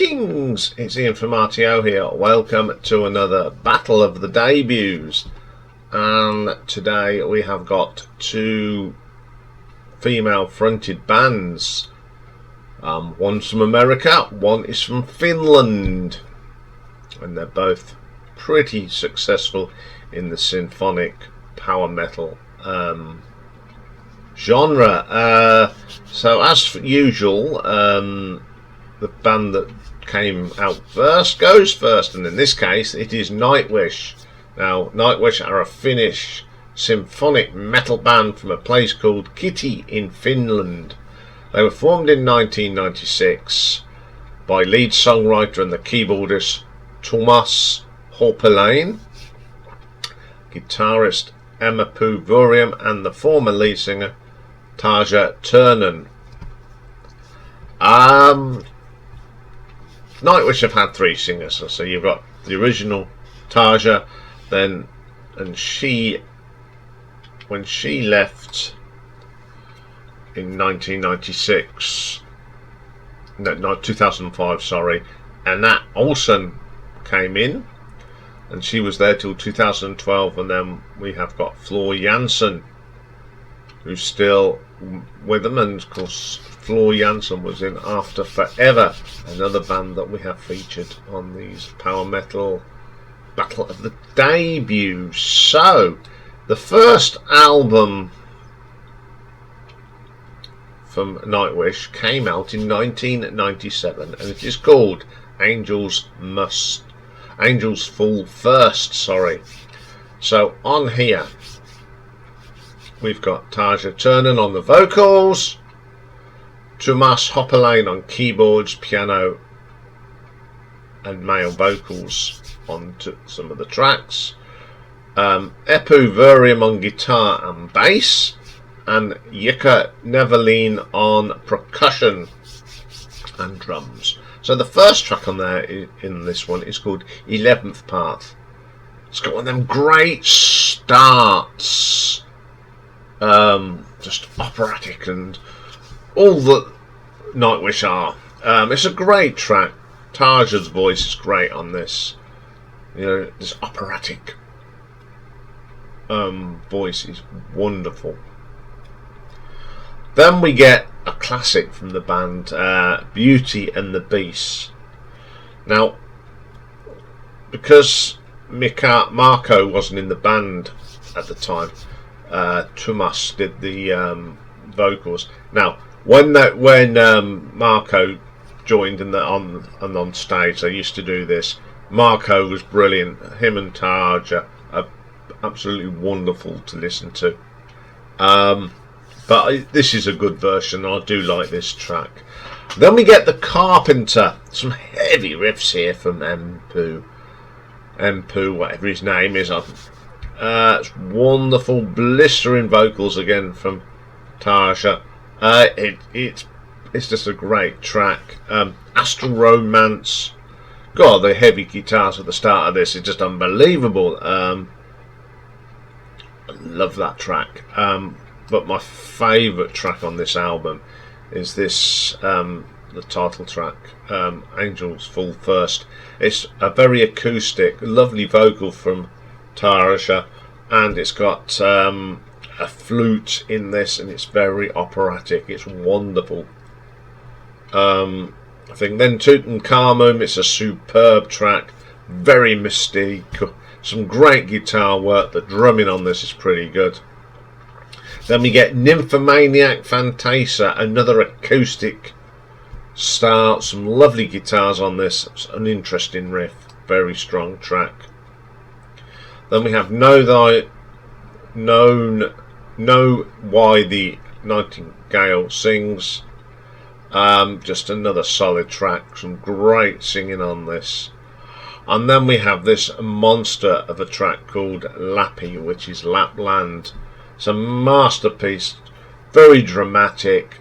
Greetings, it's Ian from RTO here. Welcome to another Battle of the Debuts. And today we have got two female fronted bands. One's from America, one is from Finland. And they're both pretty successful in the symphonic power metal genre. So as usual, the band that came out first goes first, and in this case it is Nightwish. Now, Nightwish are a Finnish symphonic metal band from a place called Kitty in Finland. They were formed in 1996 by lead songwriter and the keyboardist Tuomas Hopelainen, guitarist Emeppu Vuriam, and the former lead singer Tarja Turunen. Nightwish have had three singers, so you've got the original Tarja, then, and when she left in 1996, no, 2005, sorry, and Nat Olsen came in, and she was there till 2012, and then we have got Floor Jansen, who's still with them, and of course Floor Jansen was in After Forever, another band that we have featured on these power metal Battle of the Debuts. So the first album from Nightwish came out in 1997, and it is called Angels Fall First. So on here we've got Tarja Turunen on the vocals, Tuomas Hopelainen on keyboards, piano and male vocals on some of the tracks, Emeppu Vuriam on guitar and bass, and Jukka Nevelin on percussion and drums. So the first track on there in this one is called Elvenpath. It's got one of them great starts, just operatic and all that Nightwish are. It's a great track. Tarja's voice is great on this. You know, this operatic voice is wonderful. Then we get a classic from the band, Beauty and the Beast. Now, because Marco wasn't in the band at the time, Tuomas did the vocals. Now, when Marco joined on stage, they used to do this. Marco was brilliant. Him and Tarja are absolutely wonderful to listen to. But this is a good version. I do like this track. Then we get the Carpenter. Some heavy riffs here from Emeppu, whatever his name is. It's wonderful, blistering vocals again from Tarja. It's just a great track. Astral Romance. God, the heavy guitars at the start of this is just unbelievable. I love that track. But my favourite track on this album is this, the title track, Angels Fall First. It's a very acoustic, lovely vocal from Tarja, and it's got a flute in this, and it's very operatic. It's wonderful. I think then Tutankhamen, it's a superb track, very mystique, some great guitar work. The drumming on this is pretty good. Then we get Nymphomaniac Fantasia, another acoustic start, some lovely guitars on this. It's an interesting riff, very strong track. Then we have Know Why the Nightingale Sings. Just another solid track, some great singing on this. And then we have this monster of a track called Lappi, which is Lapland. It's a masterpiece, very dramatic,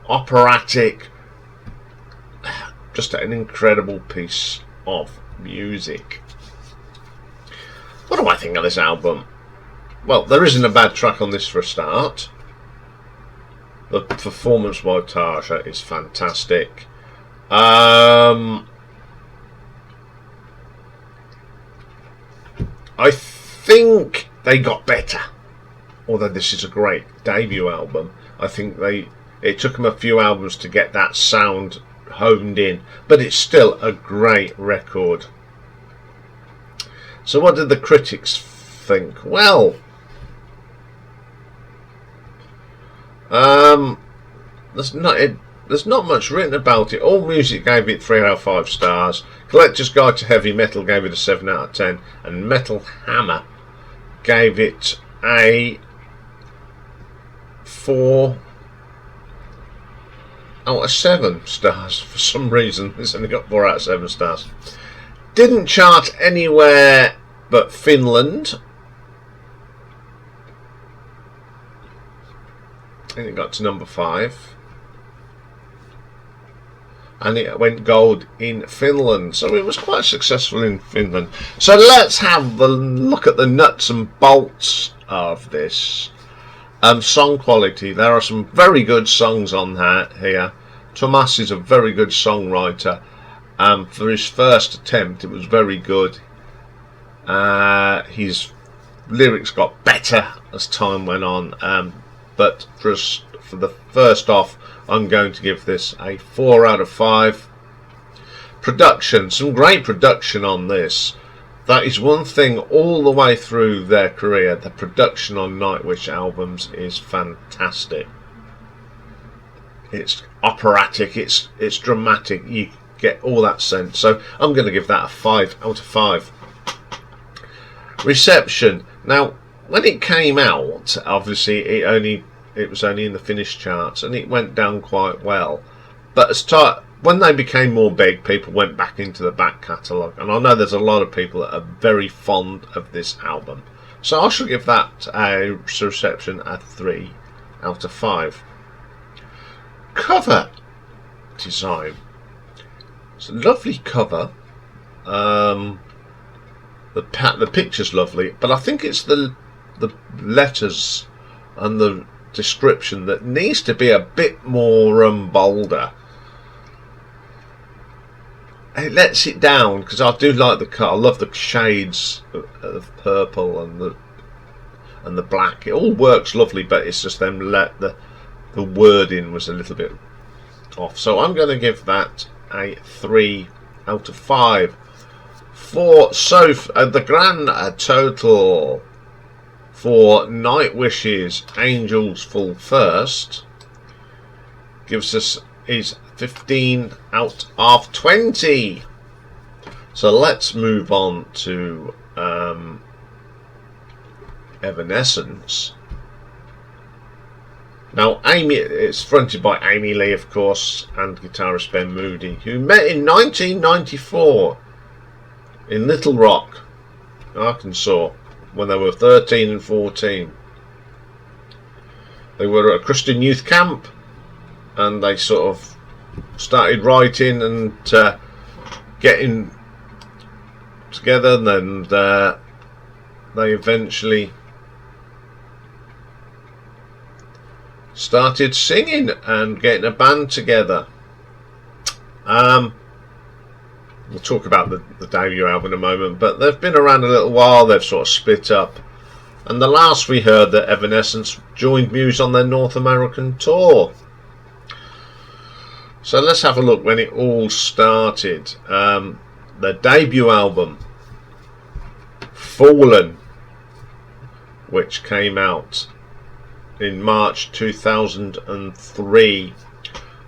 operatic, just an incredible piece of music. What do I think of this album? Well, there isn't a bad track on this for a start. The performance by Tarja is fantastic. I think they got better. Although this is a great debut album, I think it took them a few albums to get that sound honed in, but it's still a great record. So what did the critics think? Well, there's not much written about it. All Music gave it 3 out of 5 stars. Collector's Guide to Heavy Metal gave it a 7 out of 10, and Metal Hammer gave it a 4 out of 7 stars. For some reason, it's only got 4 out of 7 stars. Didn't chart anywhere but Finland. And it got to number 5. And it went gold in Finland. So it was quite successful in Finland. So let's have a look at the nuts and bolts of this. Song quality. There are some very good songs on here. Thomas is a very good songwriter. For his first attempt, it was very good. His lyrics got better as time went on. But for the first off, I'm going to give this a 4 out of 5. Production. Some great production on this. That is one thing all the way through their career. The production on Nightwish albums is fantastic. It's operatic, it's dramatic, you get all that sense. So I'm going to give that a 5 out of 5. Reception. Now, when it came out, obviously it was only in the Finnish charts, and it went down quite well. But when they became more big, people went back into the back catalogue, and I know there's a lot of people that are very fond of this album. So I shall give that a reception a 3 out of 5. Cover design. It's a lovely cover. The picture's lovely, but I think it's the letters and the description that needs to be a bit more bolder. It lets it down, because I do like the cut. I love the shades of purple and the black. It all works lovely, but it's just them the wording was a little bit off. So I'm going to give that a 3 out of 5. The grand total for Nightwish's Angels Fall First gives us is 15 out of 20. So let's move on to Evanescence. Now, it's fronted by Amy Lee, of course, and guitarist Ben Moody, who met in 1994 in Little Rock, Arkansas, when they were 13 and 14. They were at a Christian youth camp, and they sort of started writing and getting together, and then they eventually started singing and getting a band together. We'll talk about the debut album in a moment, but they've been around a little while. They've sort of split up, and the last we heard that Evanescence joined Muse on their North American tour. So let's have a look when it all started. Their debut album, Fallen, which came out in March 2003.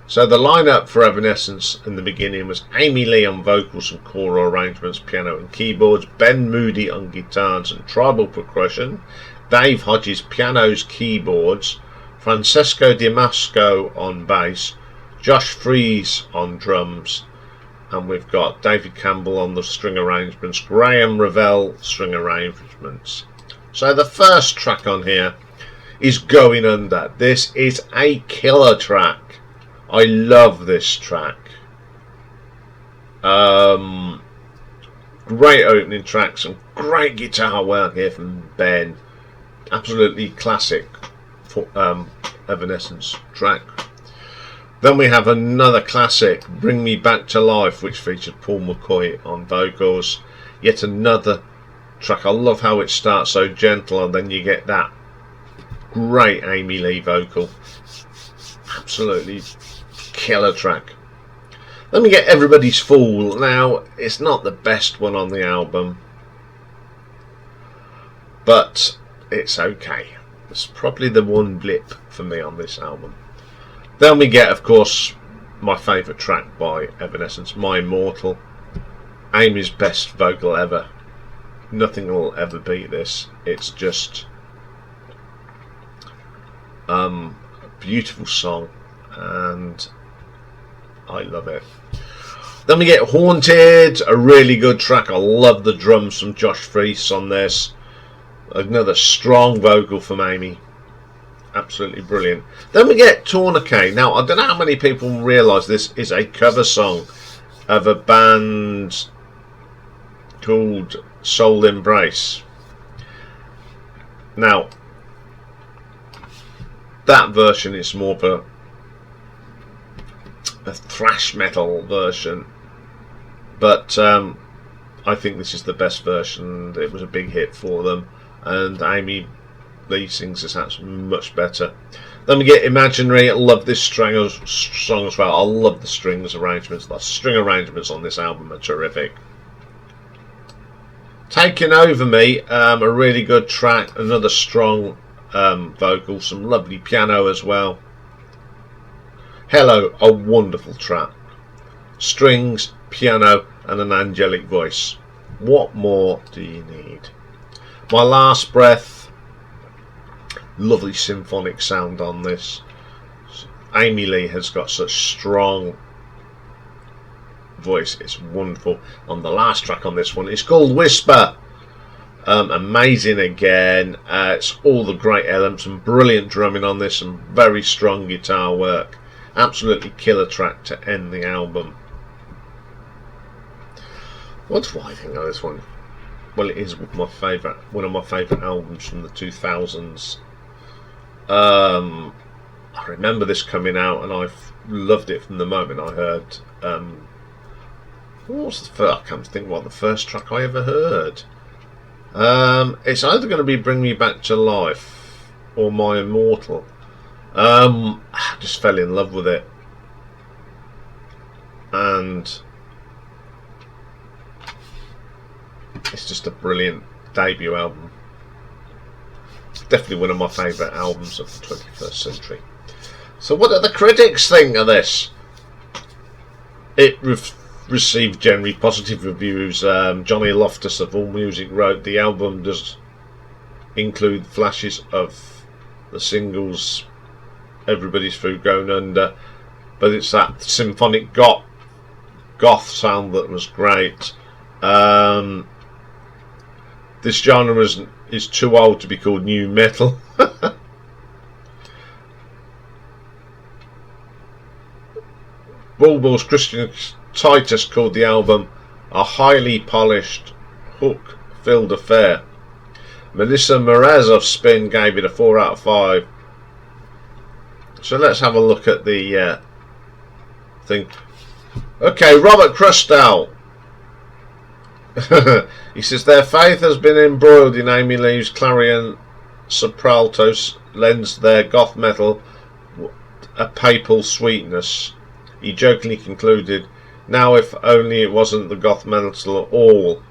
So the lineup for Evanescence in the beginning was Amy Lee on vocals and choral arrangements, piano and keyboards, Ben Moody on guitars and tribal percussion, Dave Hodges pianos, keyboards, Francesco Damasco on bass, Josh Fries on drums, and we've got David Campbell on the string arrangements, Graham Revell string arrangements. So the first track on here is Going Under. This is a killer track. I love this track. Great opening track, some great guitar work here from Ben. Absolutely classic Evanescence track. Then we have another classic, Bring Me Back to Life, which featured Paul McCoy on vocals. Yet another track. I love how it starts so gentle and then you get that great Amy Lee vocal. Absolutely killer track. Then we get Everybody's Fool. Now, it's not the best one on the album, but it's okay. It's probably the one blip for me on this album. Then we get, of course, my favourite track by Evanescence, My Immortal. Amy's best vocal ever. Nothing will ever beat this. It's just a beautiful song, and I love it. Then we get Haunted, a really good track. I love the drums from Josh Freese on this. Another strong vocal from Amy. Absolutely brilliant. Then we get Tourniquet. Now, I don't know how many people realise this is a cover song of a band called Soul Embrace. Now, that version is more of a thrash metal version, but I think this is the best version. It was a big hit for them, and Amy Lee sings this out much better. Then we get Imaginary. I love this song as well. I love the strings arrangements. The string arrangements on this album are terrific. Taking Over Me, a really good track. Another strong vocal. Some lovely piano as well. Hello, a wonderful track. Strings, piano, and an angelic voice. What more do you need? My Last Breath. Lovely symphonic sound on this. Amy Lee has got such strong voice. It's wonderful. On the last track on this one, it's called Whisper. Amazing again. It's all the great elements and brilliant drumming on this and very strong guitar work. Absolutely killer track to end the album. What do I think of this one? Well, it is one of my favourite albums from the 2000s. I remember this coming out and I've loved it from the moment I heard. What was the first? I can't think what the first track I ever heard. It's either going to be Bring Me Back to Life or My Immortal. I just fell in love with it, and it's just a brilliant debut album. Definitely one of my favourite albums of the 21st century. So what do the critics think of this? It received generally positive reviews. Johnny Loftus of AllMusic wrote, the album does include flashes of the singles Everybody's Through Going Under, but it's that symphonic goth sound that was great. This genre is too old to be called new metal. Bulbul's Christian Titus called the album a highly polished, hook-filled affair. Melissa Merez of Spin gave it a 4 out of 5. So let's have a look at the thing. Okay, Robert Crustal. He says their faith has been embroiled in Amy Lee's clarion sopraltos lends their goth metal a papal sweetness. He jokingly concluded, now if only it wasn't the goth metal at all.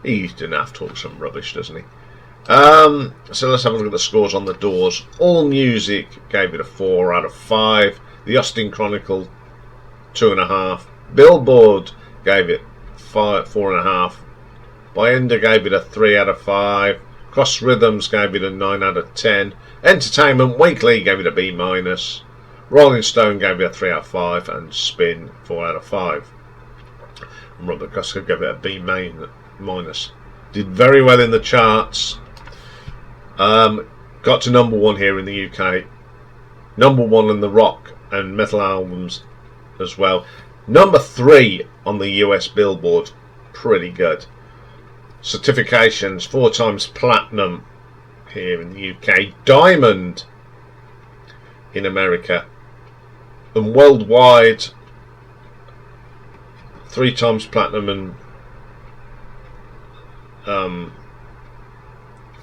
He didn't have to talk some rubbish, doesn't he? So let's have a look at the scores on the Doors. AllMusic gave it a 4 out of 5. The Austin Chronicle 2.5. Billboard gave it 4.5. Bienda gave it a 3 out of 5. Cross Rhythms gave it a 9 out of 10. Entertainment Weekly gave it a B-. Rolling Stone gave it a 3 out of 5. And Spin 4 out of 5. And Robert Cusker gave it a B-. Did very well in the charts. Got to number 1 here in the UK. Number 1 in the rock and metal albums as well. Number 3 on the US Billboard. Pretty good. Certifications 4 times platinum here in the UK. Diamond in America, and worldwide 3 times platinum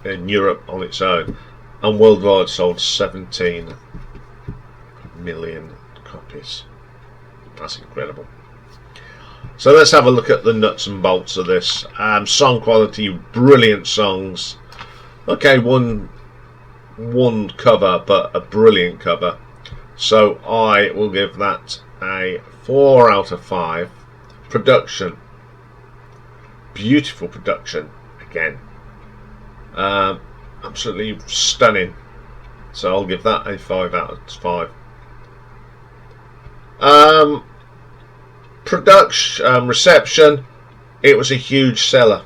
in Europe on its own, and worldwide sold 17 million copies. That's incredible. So let's have a look at the nuts and bolts of this. Song quality, brilliant songs. Okay, one cover, but a brilliant cover. So I will give that a 4 out of 5. Production, beautiful production again. Absolutely stunning. So I'll give that a 5 out of 5. Production, reception, it was a huge seller.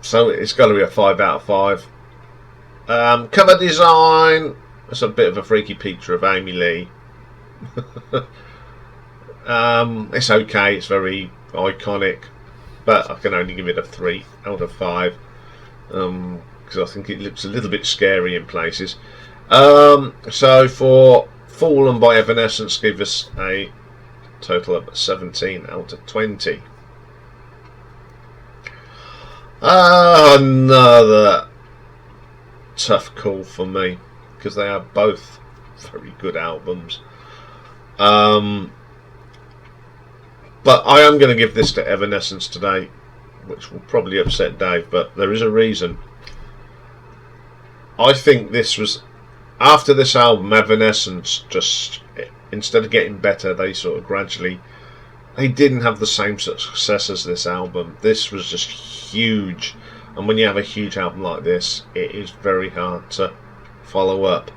So it's got to be a 5 out of 5. Cover design, it's a bit of a freaky picture of Amy Lee. It's okay, it's very iconic, but I can only give it a 3 out of 5 because I think it looks a little bit scary in places. So for Fallen by Evanescence, give us a total of 17 out of 20. Another tough call for me because they are both very good albums. But I am going to give this to Evanescence today, which will probably upset Dave, but there is a reason. I think this was, after this album, Evanescence just, instead of getting better, they sort of gradually, they didn't have the same success as this album. This was just huge, and when you have a huge album like this, it is very hard to follow up.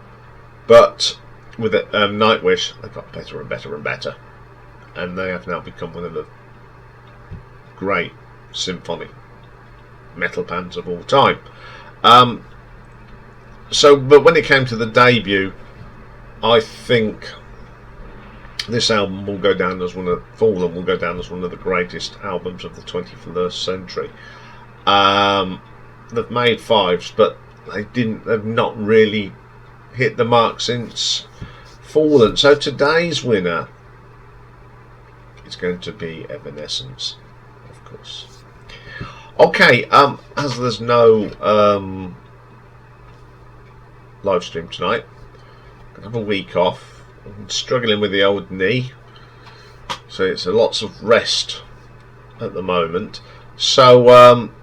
But with Nightwish, they got better and better and better, and they have now become one of the great symphonic metal bands of all time. But when it came to the debut, I think this album will go down as Fallen will go down as one of the greatest albums of the 21st century. They've made 5s, but they've not really hit the mark since Fallen. So today's winner is going to be Evanescence, of course. Okay, as there's no live stream tonight, I'm going to have a week off. I'm struggling with the old knee, so it's lots of rest at the moment. So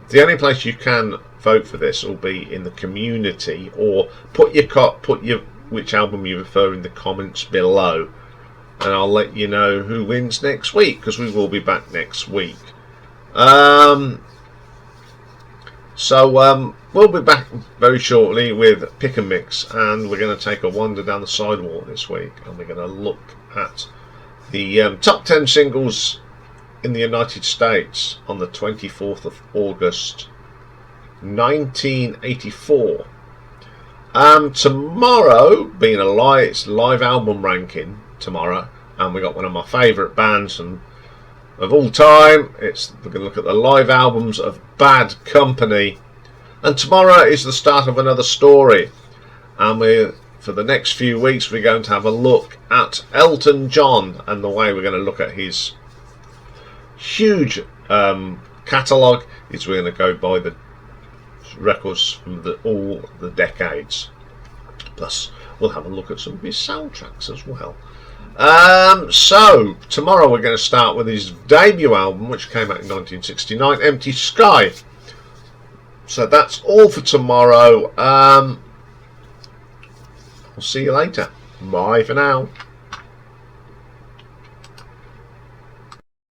the only place you can vote for this will be in the community, or put your which album you prefer in the comments below, and I'll let you know who wins next week, because we will be back next week. We'll be back very shortly with Pick and Mix, and we're going to take a wander down the sidewalk this week, and we're going to look at the top 10 singles in the United States on the 24th of August 1984. Tomorrow, being it's live album ranking tomorrow, and we got one of my favourite bands of all time. We're going to look at the live albums of Bad Company, and tomorrow is the start of another story, and for the next few weeks we're going to have a look at Elton John, and the way we're going to look at his huge catalogue is we're going to go by the records from all the decades, plus we'll have a look at some of his soundtracks as well. So tomorrow we're going to start with his debut album, which came out in 1969, Empty Sky. So that's all for tomorrow. I'll see you later. Bye for now.